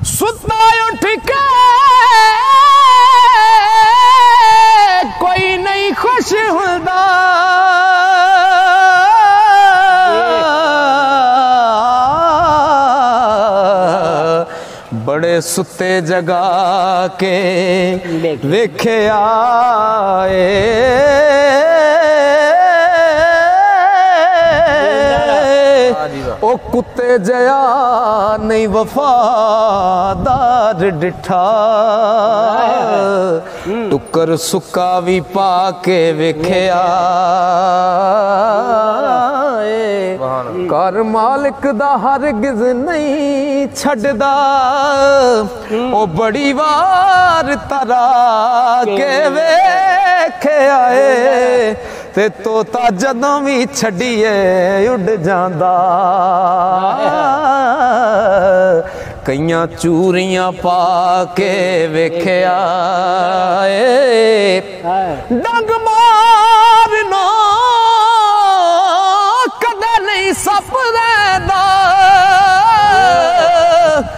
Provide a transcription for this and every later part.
सुता उठ के कोई नहीं खुश हुंदा, बड़े सुते जगा के वेखे आए। ओ कुत्ते जया नहीं वफादार डिठा, टुकर सुक्का भी पा के वेख्या। कर मालिक दा हरगिज नहीं छड़दा, ओ बड़ी वार तरा के वेख्या है, ते तोता जदों भी छड़िए उड़ जांदा। कईयां चूरियां पा के वेख्या डंग मारना कदे नहीं सप रैंदा,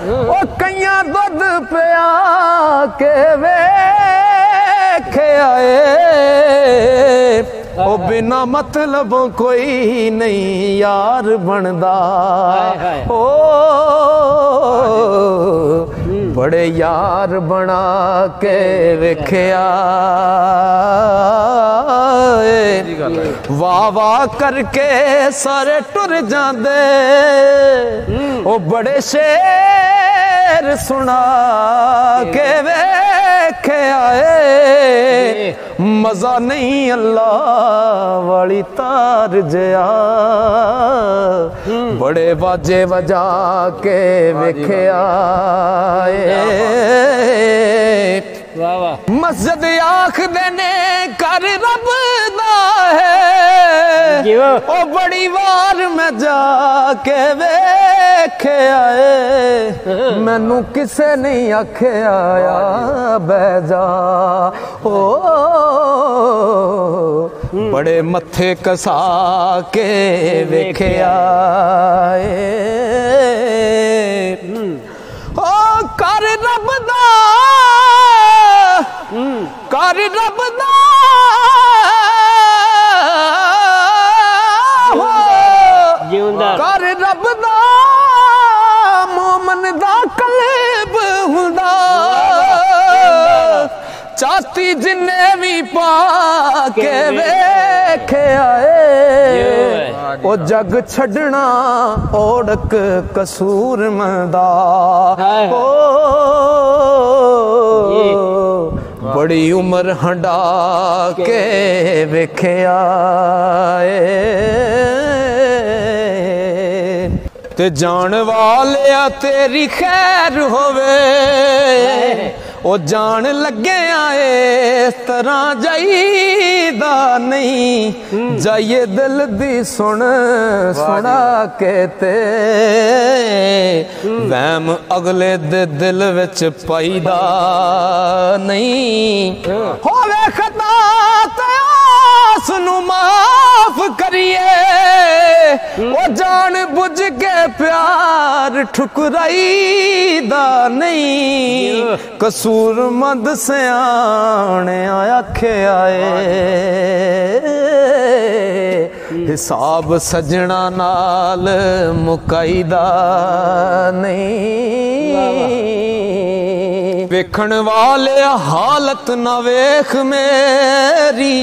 ओ कईयां दुध पिया के वेख्या ओ बिना मतलब कोई नहीं यार बनदा। ओ बड़े यार बना के वेख्या, वाह वाह करके सारे टुर जांदे, ओ बड़े शेर सुना के वेख्या मजा नहीं अल्लाह वाली तार जया, बड़े बाजे बजा के वेख्या। मस्जिद आख देने कर रब दा है, ओ बड़ी वार में जाके वेख्या मैनू किसे नहीं आख्या बह जा। ओ बड़े मथे कसा के वेख्या ओ कर रब दा, कर रब दा कर रब दा मोमन दा कल्ब हुंदा, चाती जिन्ने भी पा के वेख्या ओ जग छड़ना ओढ़क कसूर मंदा। ओ बड़ी उम्र हंडा के वेख्या ते जान वालिया तेरी खैर होवे, ओ जान लगे आए इस तरह जाईदा नहीं, जाइए दिल दी सुन सुना के ते वहम अगले दे दिल विच पाईदा नहीं। होवे खता ते उसनू माफ करिए, ओ जान बुझ के प्यार ठुकराईदा नहीं, कसूरमंद सियाने आखे आए हिसाब सजना नाल मुकाईदा नहीं। वेखण वाले हालत ना वेख मेरी,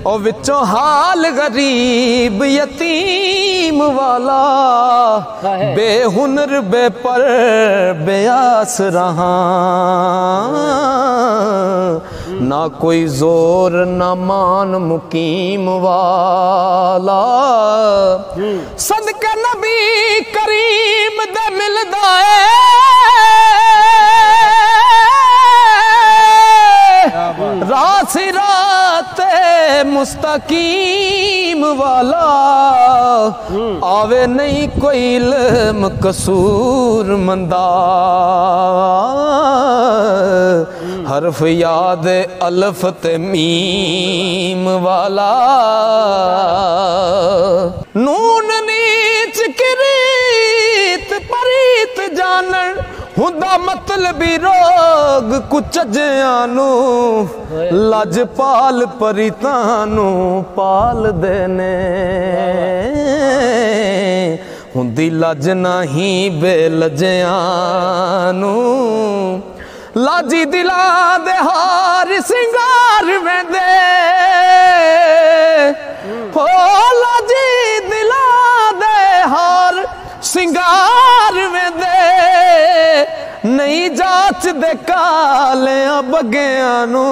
ओ विचों हाल गरीब यतीम वाला, बेहुनर बेपर बेआस रहा, ना कोई जोर ना मान मुकीम वाला, सदके नबी करीम दे मिलदा है रासी रात मुस्तकीम वाला, आवे नहीं कोई इल्म कसूर मंदा, हरफ याद अलफ ते मीम वाला, नून नीच किरीत परीत जानन हुंदा मतलबी रोग कुछ जयानू लजपाल परितानू पाल देने हुंदी लज नहीं बेलजयानू लाजी दिला दे हार सिंगार में दे हो लाजी दिला दे हार सिंगार में दे नहीं जाच दे कालियां बगियानू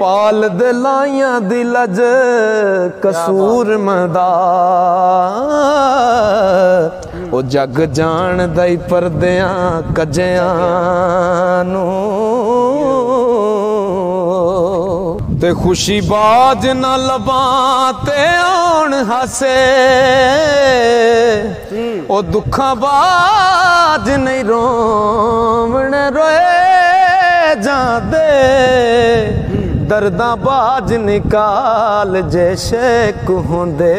पाल दे लाइयां दी लज कसूर मंदा ओ जग जान दई परदियां कजियानू ते खुशी बाज ना लबां ते आउण हासे ओ दुखा बाज नहीं रोवण रोए जांदे दर्दा बाज निकाल जे शेक होंदे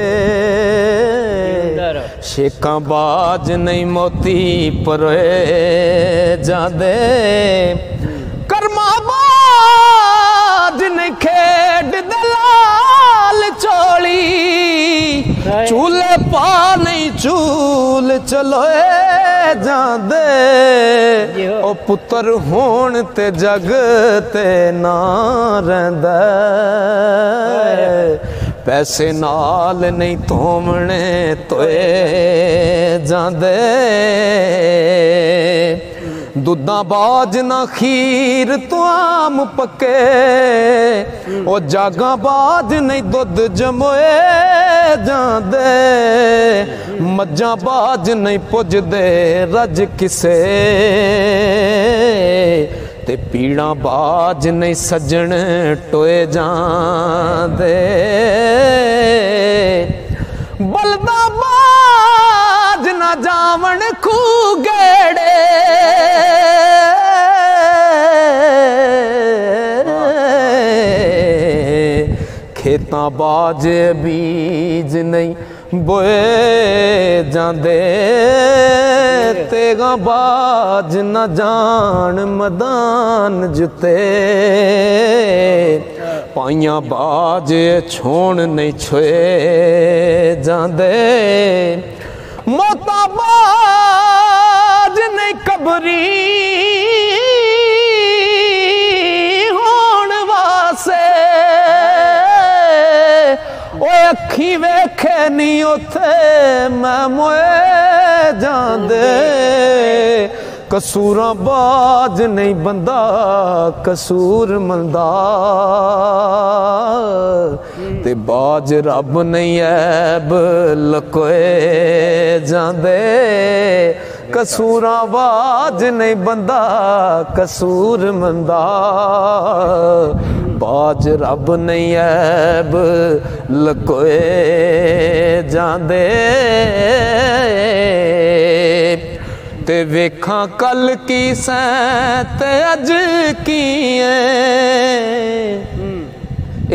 शेकां बाज नहीं मोती परोए जांदे कर्मा बाज नहीं खेड दलाल चोली चूल्हे पा नहीं चूल चलोए जांदे ओ पुत्र होण ते जग ते ना रहिंदा पैसे नाल नहीं थोमने तोए जांदे दुधा बाज ना खीर तो आम पके ओ जागा बाज नहीं दुध जमोए जांदे मज्जा बाज नहीं पुजदे रज किसे ते पीड़ा बाज नहीं सजन टोए जांदे बलदा बाज ना जावण खू गेड़े खेतां बाज बीज नहीं बोए जांदे तेगा बाज न जान मदान जुते पाइयां बाज छोण नहीं छोए जांदे मोता बाज नहीं कबरी होण वासे अखी वेखे नहीं उथे मैं मोए जांदे कसूरा बाज नहीं बंदा कसूर मंदा ते बाज रब नहीं ऐब लकोए जांदे कसूरा बाज नहीं बंदा कसूर मंदा बाज रब नहीं ऐब लकोए जांदे ते वेखां कल की सैं ते अज की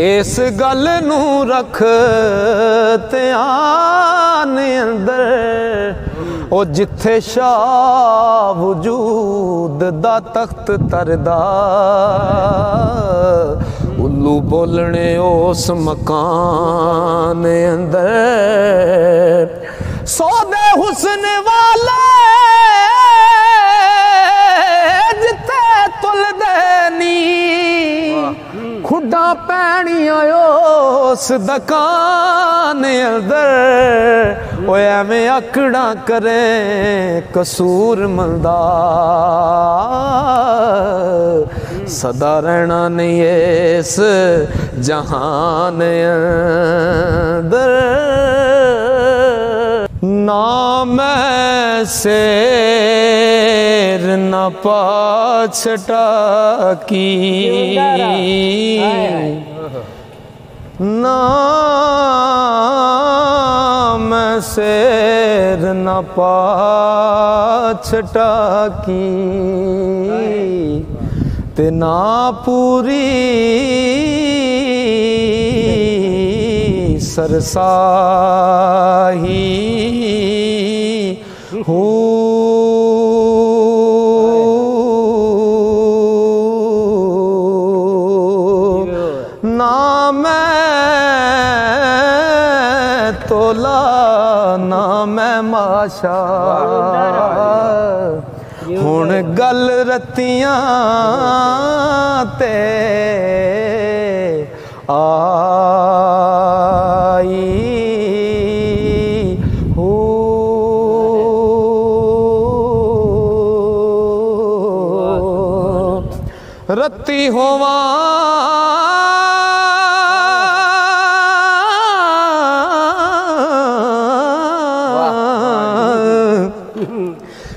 इस गल नू रख ध्यान अंदर ओ जिथे शाह वजूद दा तख्त तरदा उल्लू बोलने उस मकान अंदर सौदे हुस्न वाले जिथे तुलदे नी खुडा पैणियां उस दकान अंदर ओ एवें आकड़ा करे कसूर मंदा सदा रहना नहीं इस जहान अंदर ना मैं शेर न पाछटा की ना मैं शेर न पाछटा की ते ना पूरी सरसाही हूँ तोला ना मैं माशा हुण गल रतियां ते आई हो रत्ती होवा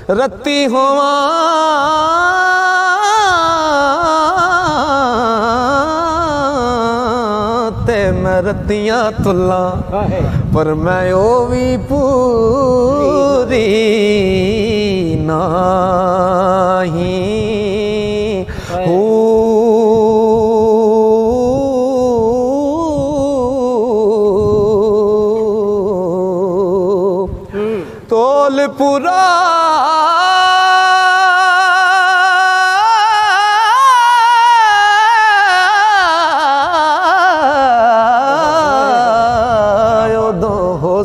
रत्ती होवा ते मैं रत्तियां तुला पर मैं ओ भी पूरी नाही हो तोलपुरा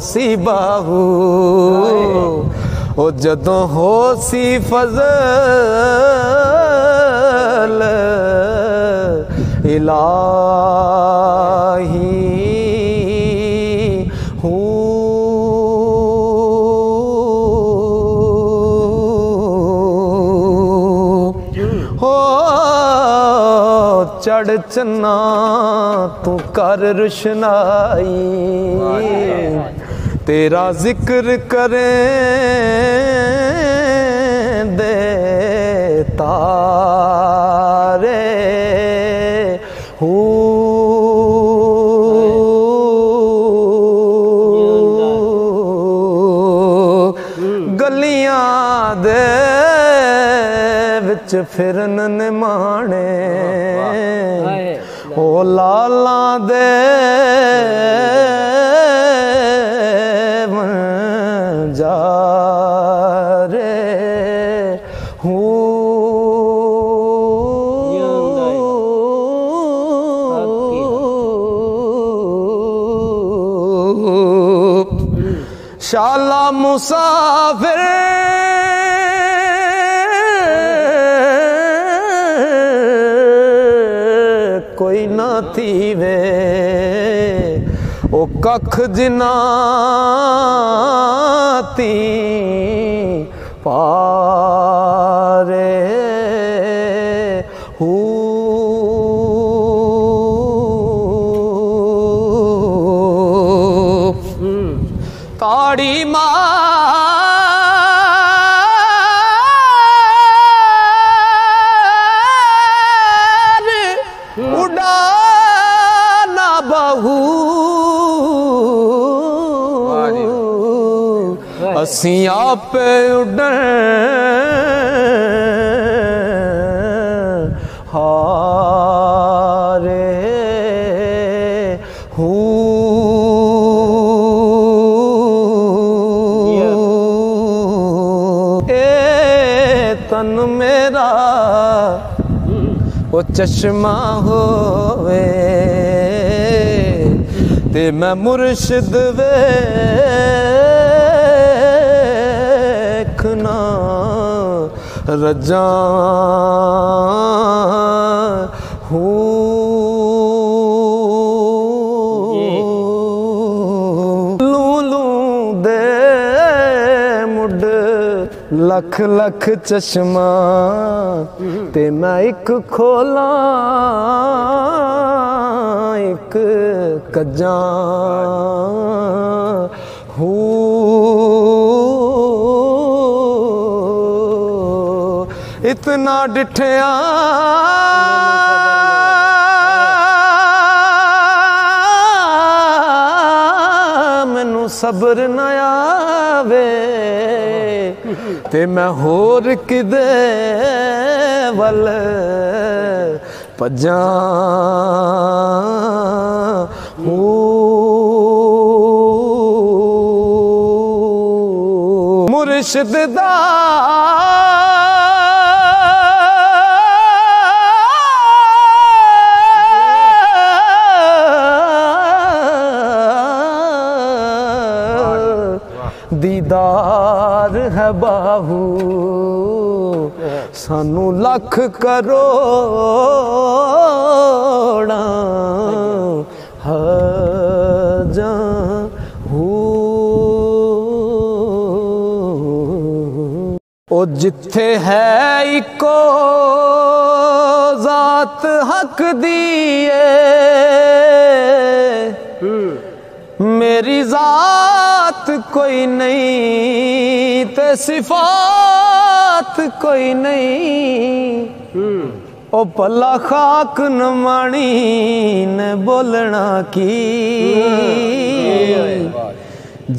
होसी बाहू ओ जदों होसी फजल इलाही हो चढ़ चन्ना तू कर रुशनाई तेरा जिक्र करें दे तारे हो गलियां दे विच फिरन निमाणे ओ लाला दे जा रे हूँ शाला मुसाफिर कोई ना थी वे ओ कख जिना ती पारे हो ताड़ी मार उड़ाना बहू असी आप उड़न हारे हूँ तन मेरा वो चश्मा होवे ते मैं मुर्शिद वेखना रजा हूँ लूलू दे मुड लख लख चश्मा ते मैं एक खोला एक कजा हूँ इतना डिठया मैनू सब्र न आवे ते मैं होर किदे वल भजा मुर्शिद दा बाहू सानू लख करोड़ा हजा हो ओ जिथे है इको जात हक दिए मेरी जात कोई नहीं ते सिफात कोई नहीं ओ पला खाक न मानी ने बोलना की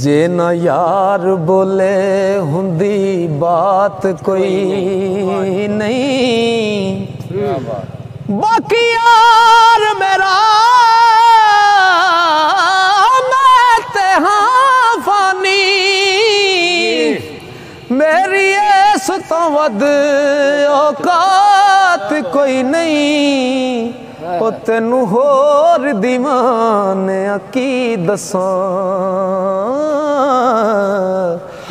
जे न यार बोले हुंदी बात कोई नहीं बाकी यार मेरा मैं ते हाँ फानी मेरी ऐस तो वध औकात कोई नहीं ओ तेनू होर दीवाने की दसां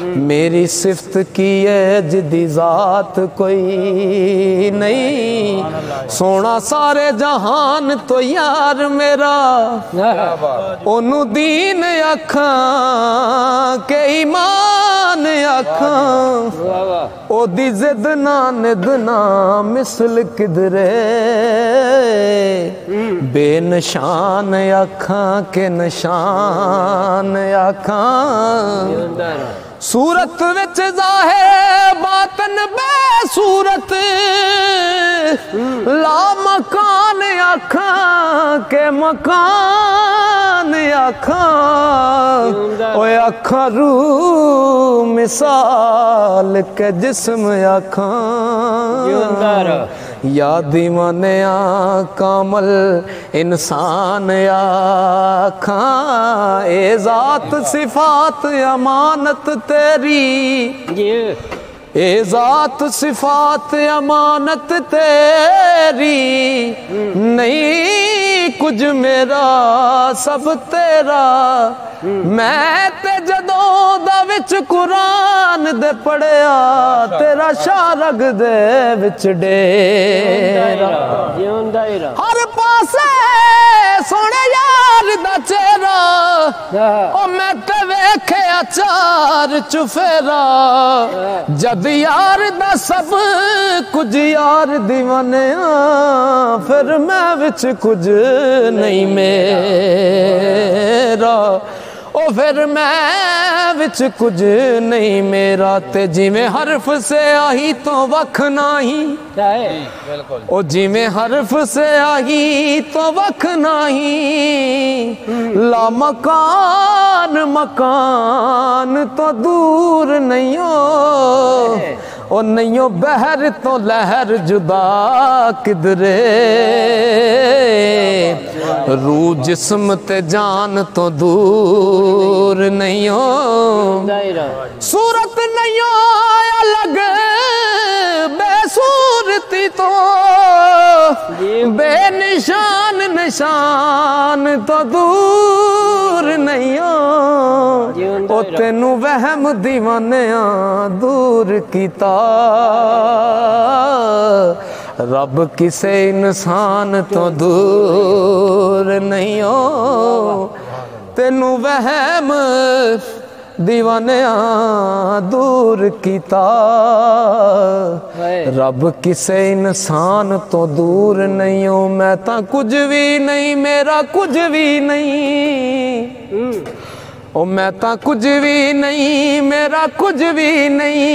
मेरी सिफ्त की है जिदी जात कोई नहीं सोना सारे जहान तो यार मेरा ओनू दीन अखां के ईमान अखां ओदी जिद ना निद ना मिसल किधरे बेनिशान अखां के निशान अखां सूरत विच ज़ाहिर बातन बेसूरत ला मकान आखां के मकान आखां ओए आखां रू मिसाल के जिस्म आखां या दीवाने कामल इंसान आखां ए जात सिफात अमानत तेरी ए जात सिफात अमानत तेरी नहीं कुछ मेरा सब तेरा मैं ते जदों दा विच कुरान दे पढ़िया तेरा शारग दे विच डेरा हर पासे सोने यार दा चेहरा ओ मैं ते वेख्या चार चुफेरा जद यार दा सब कुछ यार दीवाने फिर मैं विच कुछ नहीं मेरा ओ फिर मैं विच कुछ नहीं मेरा ते जिवें हरफ से आही तो वख नाही ओ जिवें हरफ से आही तो वख नाही ला मकान मकान तो दूर नहीं हो ओ नहीं हो बहर तो लहर जुदा किधरे रूह जिस्म ते जान तो दूर नहीं हो सूरत नहीं हो अलग बेसूरती तो बेनिशान निशान तो दूर नहीं हो ओ तेनू वहम दीवाने दूर कीता रब किसे इंसान तो दूर नहीं हो तेनू वहम दीवाने दूर कीता रब किसे इंसान तो दूर नहीं हो मैं ता कुछ भी नहीं मेरा कुछ भी नहीं ओ मैं ता कुछ भी नहीं मेरा कुछ भी नहीं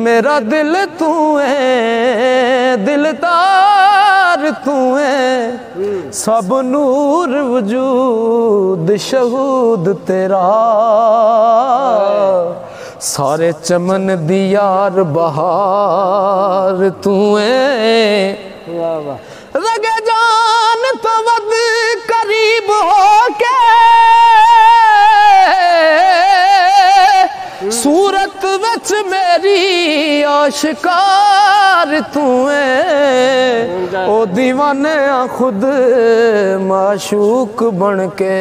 मेरा दिल तू है दिलदार तू है सब नूर वजूद शहूद तेरा सारे चमन दी यार बहार तू है रगे जान तो वद करीब हो के सूरत विच मेरी आशिकार तू है ओ दीवाने खुद माशूक बन के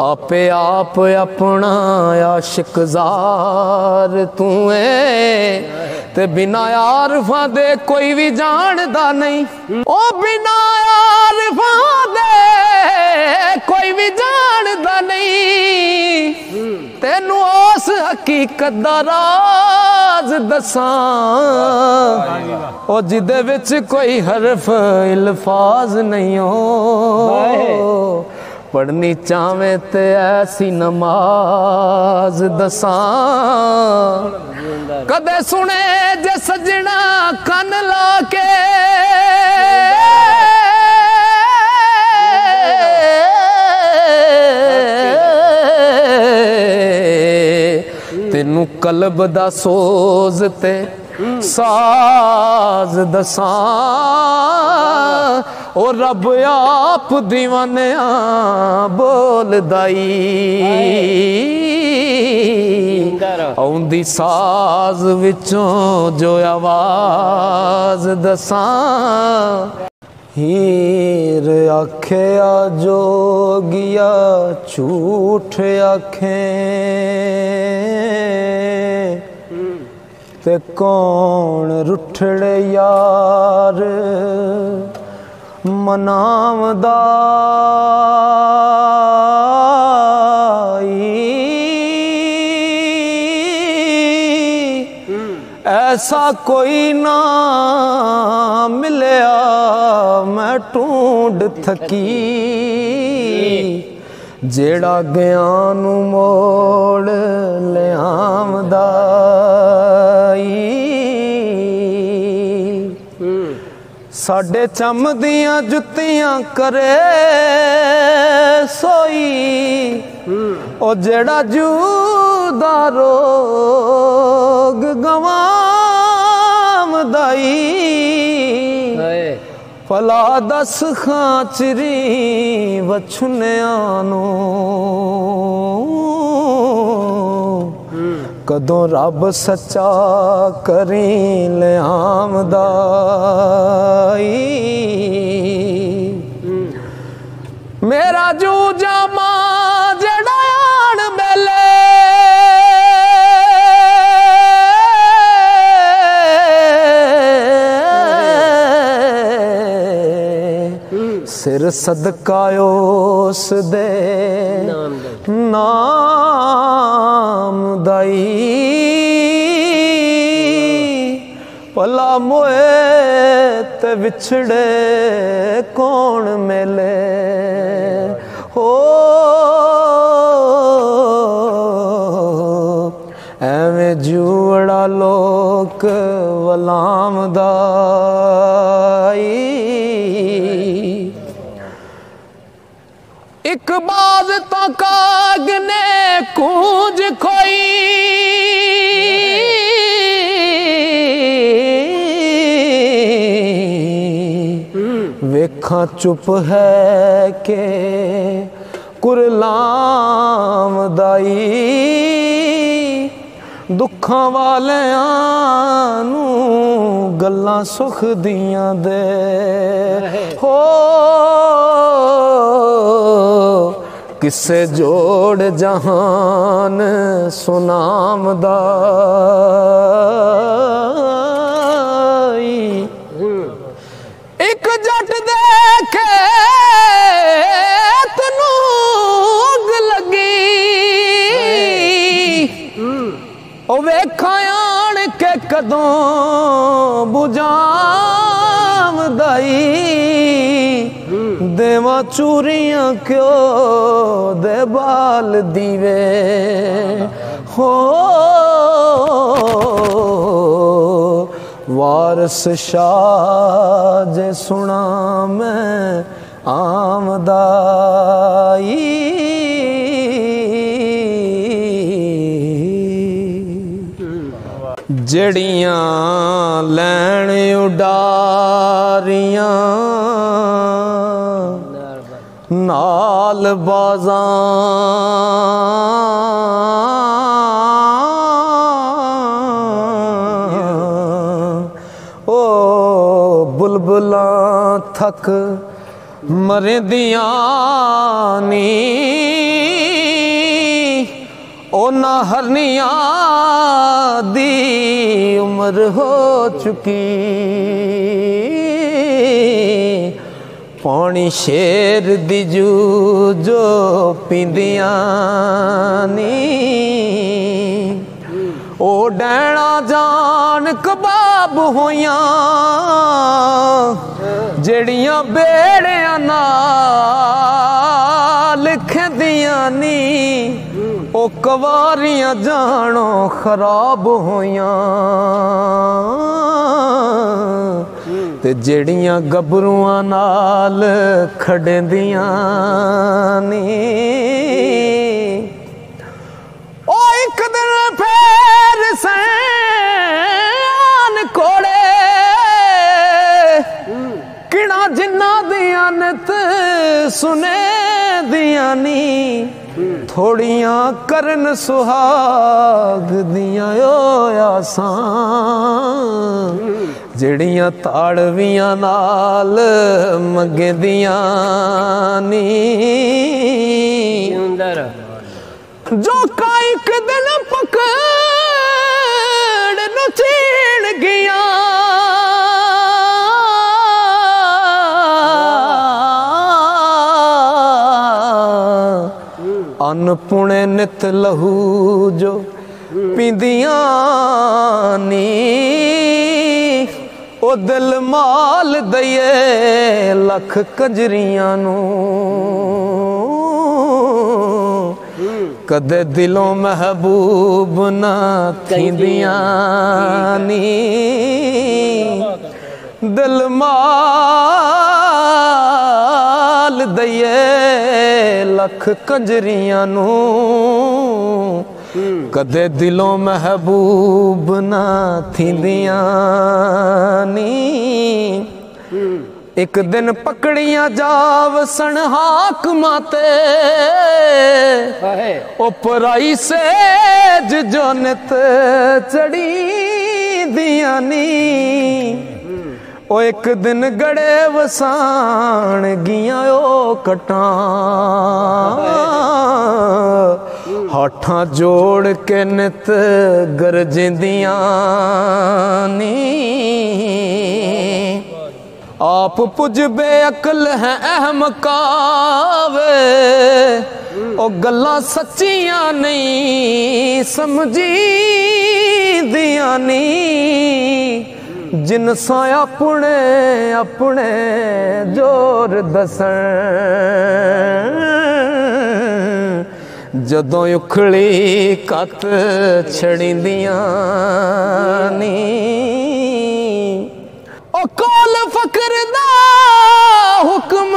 आपे आप अपना आशिक जार तू है ते बिना आरफा दे कोई भी जानदा नहीं ओ बिना आरफा दे कोई भी जानदा नहीं तेनू उस हकीकत दा राज दसां ओ जिदे विच कोई हरफ इल्फाज नहीं हो पढ़नी चावे ते ऐसी नमाज दसां कदे सुने जे सजना कन ला के तेनू कल्ब दा सोज ते साज दसां ओ रब आप दीवाने बोलदाई औंदी साज विचों जो आवाज दसां हीर आख्या जोगिया झूठ आखे ते कौन रुठड़े यार मनावदा ऐसा कोई ना मिलया मैं ढूंढ थकी जेड़ा ज्ञान मोड़ ले आमदा साडे चम दियां जुत्तियां करे सोई ओ जेड़ा जूदा रोग गवामदाई भला दस खांचरी वछुनियां कदों रब सच्चा करी ले आमदाई मेरा जू जामा जड़ा आन बेले सिर सदका उस दे नाम दाई भला मोए ते विछड़े कौन मिले हो एवें जुड़ा लोक वलाम दाई एक बाज तो काग ने कूंज खोई वेखा चुप है के कुरलाम दाई दुखां वालियां नू गल्लां सुख दियां दे हो किसे जोड़ जहान सुनाम दाई एक जट देखे तनू अग लगी ओ वेखा आन के कदों बुझाम दाई देवा चूरियां क्यों दे बाल दीवे हो वारस शाह जे सुना मैं आमदाई जड़ियां लैन उडारियां नाल बाजां ओ बुलबुलां थक मरदियां नी ओना हरनिया दी उम्र हो चुकी पानी शेर दी जू जो पींदियां नी ओ डैना जान कबाब होइयां जड़ियां बेड़ियां नाल खेदियां नी ओ कवारियां जानो खराब होइयां ते जड़ियां गबरुआं नाल खड़ेंदियां नी ओ एक दिन फेर सैन कोड़े किड़ा जिन्ना दिया नित सुने दिया नी थोड़ियां करन सुहाग दियां ओ आसान जड़ियां ताड़वियां नाल मगे दियां नी जो काइक दिन पकड़ न छीण गया अनपुणे नित लहू जो पींदियां नी ओ दिल माल दइए लख कंजरियां नू कदे दिलों महबूब ना थींदियां नी दिल माल दइए लख कंजरियां नू कदे दिलों महबूब ना थींदियां नी एक दिन पकड़ियां जाव सन हाकमाते ओ पराई सेज जो नित चढ़ी दिया नी ओ एक दिन गड़े वसान गिया ओ कटां हाथां जोड़ के नित गरजेंदियां नी आप पुज बेअकल है अहम कावे ओ गल्लां सच्चियां नहीं समझी दियां नी जिन सा अपने अपने जोर दसन जदों उखड़ी कत छड़िंदियां नी ओ कोल फकर दा हुक्म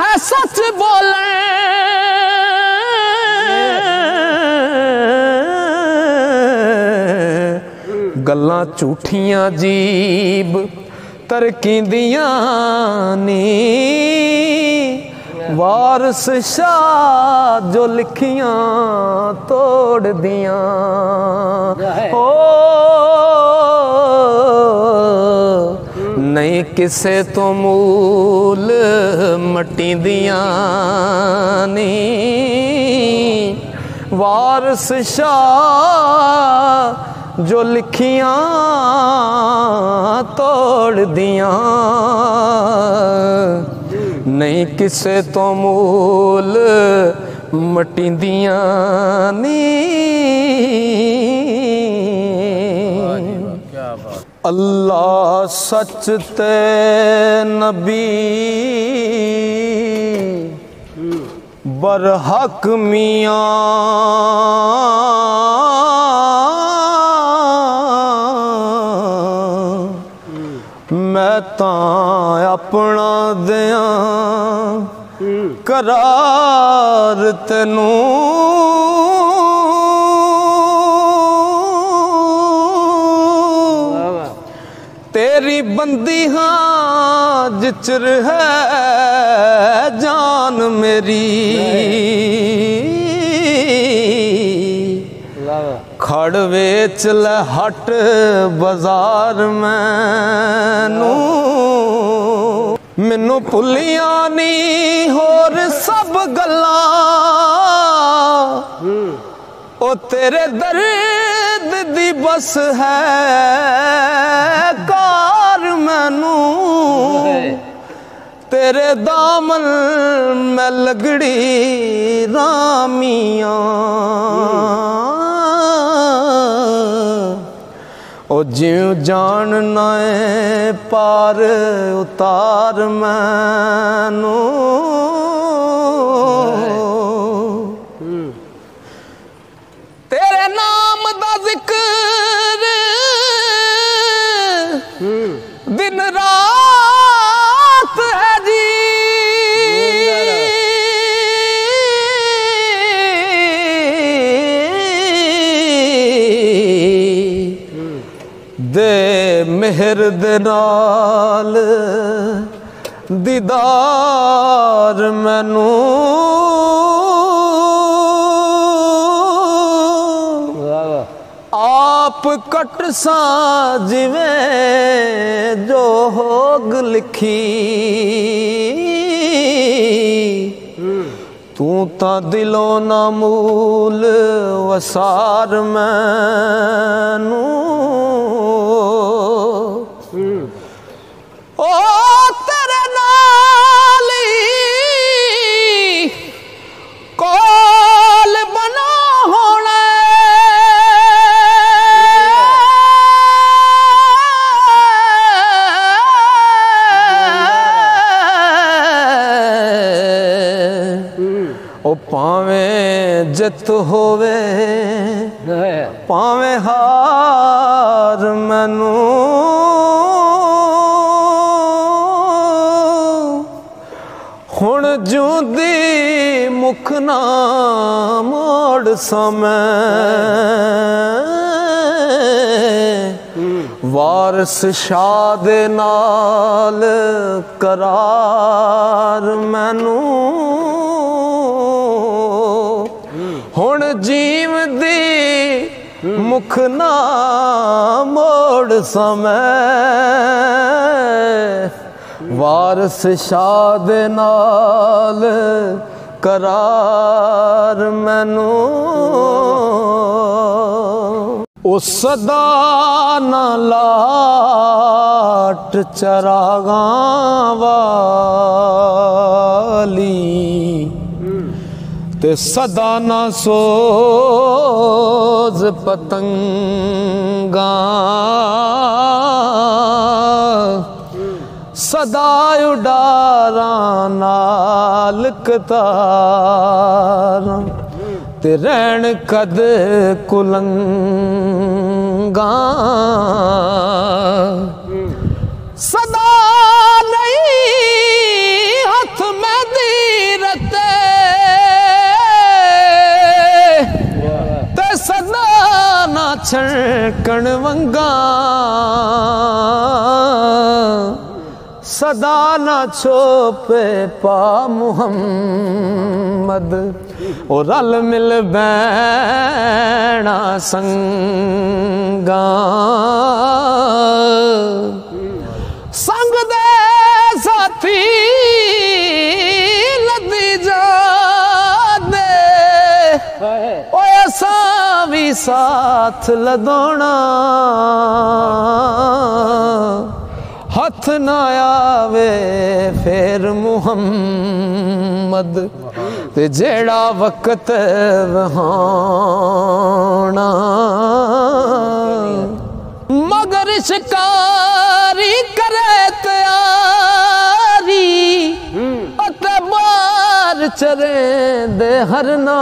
है सच बोले गल्लां झूठियां जीब तरकींदियां नी वारस शाह जो लिखियां तोड़ दियां ओ नहीं किसे तो मूल मट्टी दियां नी वारस शाह जो लिखियां तोड़ दियां नहीं किसे तो मूल मट्टी दियां नी अल्लाह सच ते नबी बरहक मियां मैं तां अपना दिया करार तेनू तेरी बंदी हाँ जिचर है जान मेरी खड़ वेच ले हट बाजार मैनू मैनू भुलियां नी होर सब गल्लां ओ तेरे दर्द दी बस है कार मैनू तेरे दामन में लगड़ी रामियां ओ जिਉ जानना है पार उतार मैनू तेरे नाम दा जिक्र दिन रात है जी दे मेहर दे नाल दीदार मैनू आप कट सा जिवें जो होग लिखी तू ता दिलों ना मूल वसार मैनू ओ तेरे नाल कोल बना होना ओ पावें जित होवे पावें हार मैनू हुण जूंदी मुख ना मोड़ समय वारस शाह दे नाल करार मैनू हुण जीव दी मुख ना मोड़ समय वारस शाह दे नाल करार मैनू ओ सदा ना लाट चरागां वाली ते सदा ना सोज पतंगा सदा उडारा नाल कतार ते रहन कद कुलंगा सदा नहीं हथ में दीरते ते सदा ना छड़कण वंगा सदा ना छोपे पा मुहम्मद और रल मिल बैना संगा संग दे साथी लदी जा दे ओ ऐसा भी साथ लदोना हथ न आवे फिर मुहम्मद ते जेड़ा वक्त वहाना मगर शिकारी करे तैयारी अते बार चरे दे हरना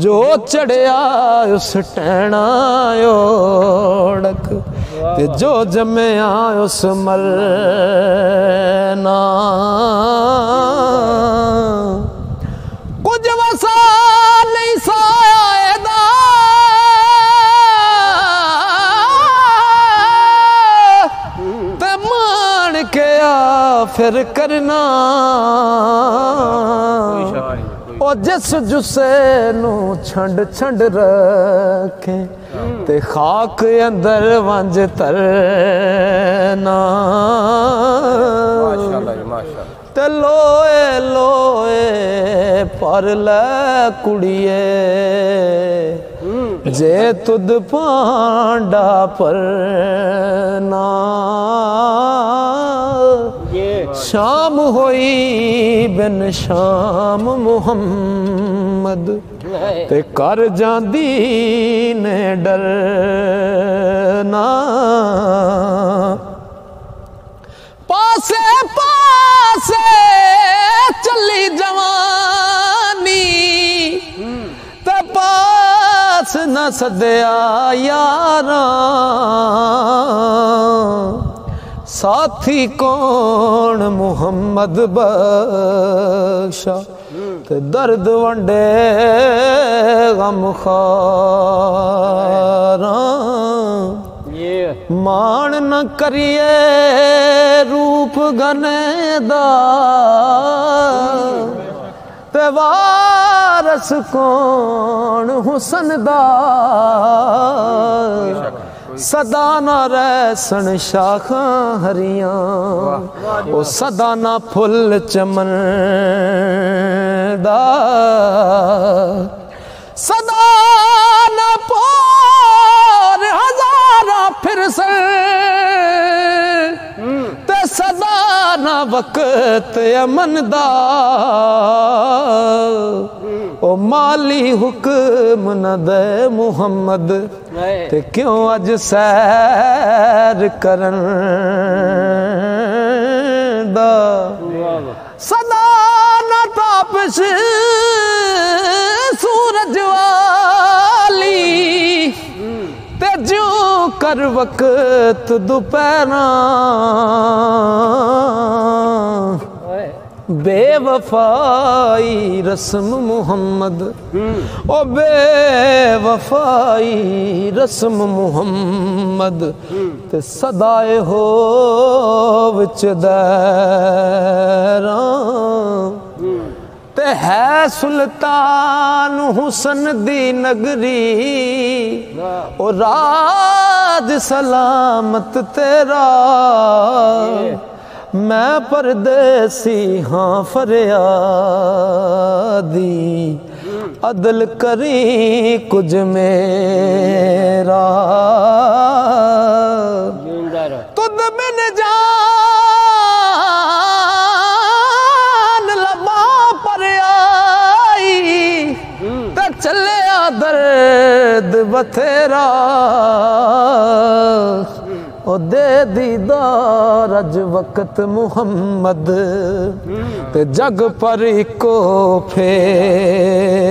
जो चढ़िया उस टैना ओढ़क ते जो जमया उस मरना कुछ वसा नहीं सायदा ते मान के आ फिर करना ओ जिस जुस्से नू छंड छंड रखे ते खाक अंदर वंज तरना ते लोए लोए पर ले कुड़िए जे तुद पांडा पर ना शाम होई बिन शाम मुहम्मद ते कर जांदी ने डरना पासे पासे चली जवानी ते पास न सदया यारा साथी कौन मुहम्मद बख्शा ते दर्द वंडे गम खारा मान न करिए रूप गने दा ते वारस कौन हुसन दा सदा न रहसन शाखा हरियां ओ सदा न फुल चमन दा सदा न पोर हजारा फिर से ते सदा न वक्त अमन दा ओ माली हुक्म न दे मुहम्मद ते क्यों अज सैर करन दा सदा न तापश सूरज वाली ते जो कर वक्त दोपहरा बेवफाई रस्म मुहम्मद ओ बेवफाई रस्म मुहम्मद ते सदाए हो विच दैरा ते है सुल्तान हुसन दी नगरी ओ राज सलामत तेरा मैं परदेसी हाँ फरियादी अदल करी कुछ मेरा तुद बिन जान लबा पर आई ते चले दर्द बथेरा ओ दे दीदार अज वक्त मुहम्मद ते जग पर इको फेरा